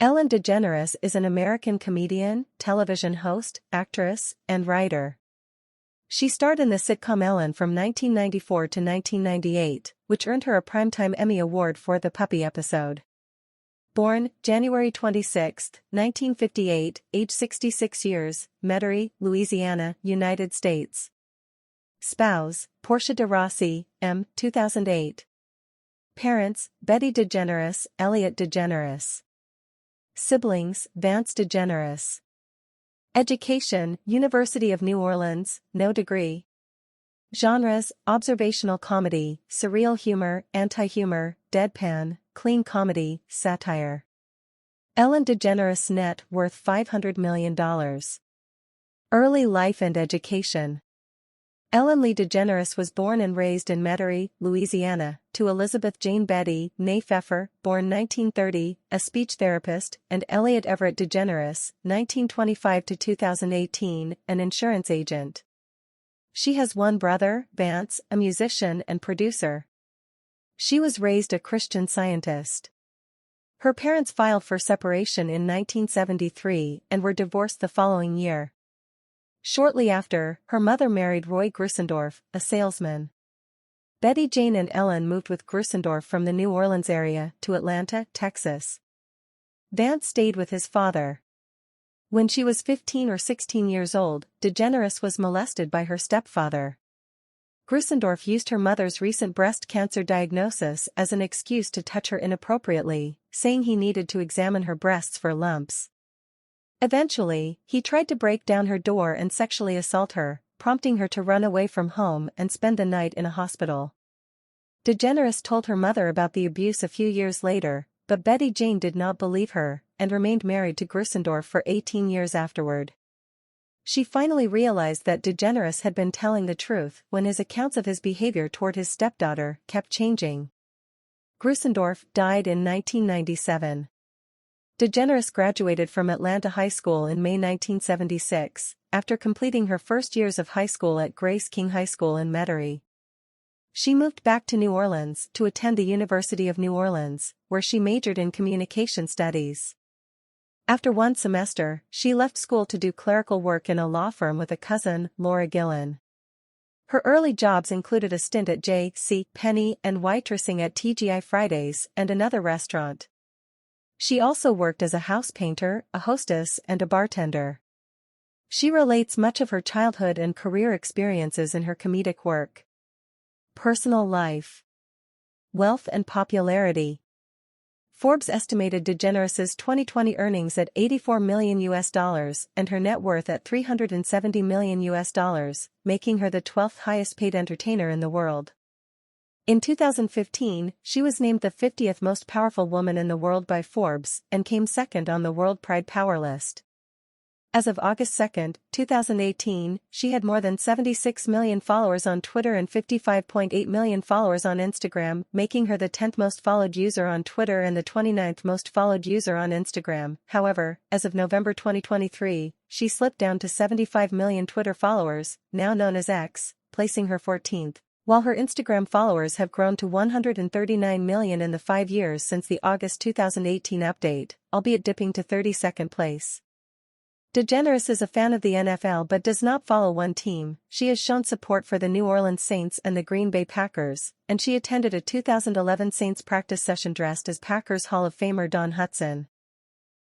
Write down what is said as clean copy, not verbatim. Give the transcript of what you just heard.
Ellen DeGeneres is an American comedian, television host, actress, and writer. She starred in the sitcom Ellen from 1994 to 1998, which earned her a Primetime Emmy Award for The Puppy episode. Born January 26, 1958, age 66 years, Metairie, Louisiana, United States. Spouse, Portia de Rossi, M. 2008. Parents, Betty DeGeneres, Elliot DeGeneres. Siblings, Vance DeGeneres. Education, University of New Orleans, no degree. Genres, observational comedy, surreal humor, anti-humor, deadpan, clean comedy, satire. Ellen DeGeneres net worth $500 million. Early life and education. Ellen Lee DeGeneres was born and raised in Metairie, Louisiana, to Elizabeth Jane Betty, née Pfeffer, born 1930, a speech therapist, and Elliot Everett DeGeneres, 1925 to 2018, an insurance agent. She has one brother, Vance, a musician and producer. She was raised a Christian Scientist. Her parents filed for separation in 1973 and were divorced the following year. Shortly after, her mother married Roy Grusendorf, a salesman. Betty Jane and Ellen moved with Grusendorf from the New Orleans area to Atlanta, Texas. Vance stayed with his father. When she was 15 or 16 years old, DeGeneres was molested by her stepfather. Grusendorf used her mother's recent breast cancer diagnosis as an excuse to touch her inappropriately, saying he needed to examine her breasts for lumps. Eventually, he tried to break down her door and sexually assault her, prompting her to run away from home and spend the night in a hospital. DeGeneres told her mother about the abuse a few years later, but Betty Jane did not believe her, and remained married to Grusendorf for 18 years afterward. She finally realized that DeGeneres had been telling the truth when his accounts of his behavior toward his stepdaughter kept changing. Grusendorf died in 1997. DeGeneres graduated from Atlanta High School in May 1976, after completing her first years of high school at Grace King High School in Metairie. She moved back to New Orleans to attend the University of New Orleans, where she majored in communication studies. After one semester, she left school to do clerical work in a law firm with a cousin, Laura Gillen. Her early jobs included a stint at J.C. Penney and waitressing at TGI Fridays and another restaurant. She also worked as a house painter, a hostess, and a bartender. She relates much of her childhood and career experiences in her comedic work. Personal life. Wealth and popularity. Forbes estimated DeGeneres' 2020 earnings at $84 million and her net worth at $370 million, making her the 12th highest paid entertainer in the world. In 2015, she was named the 50th most powerful woman in the world by Forbes and came second on the World Pride Power list. As of August 2, 2018, she had more than 76 million followers on Twitter and 55.8 million followers on Instagram, making her the 10th most followed user on Twitter and the 29th most followed user on Instagram. However, as of November 2023, she slipped down to 75 million Twitter followers, now known as X, placing her 14th. While her Instagram followers have grown to 139 million in the 5 years since the August 2018 update, albeit dipping to 32nd place. DeGeneres is a fan of the NFL but does not follow one team. She has shown support for the New Orleans Saints and the Green Bay Packers, and she attended a 2011 Saints practice session dressed as Packers Hall of Famer Don Hutson.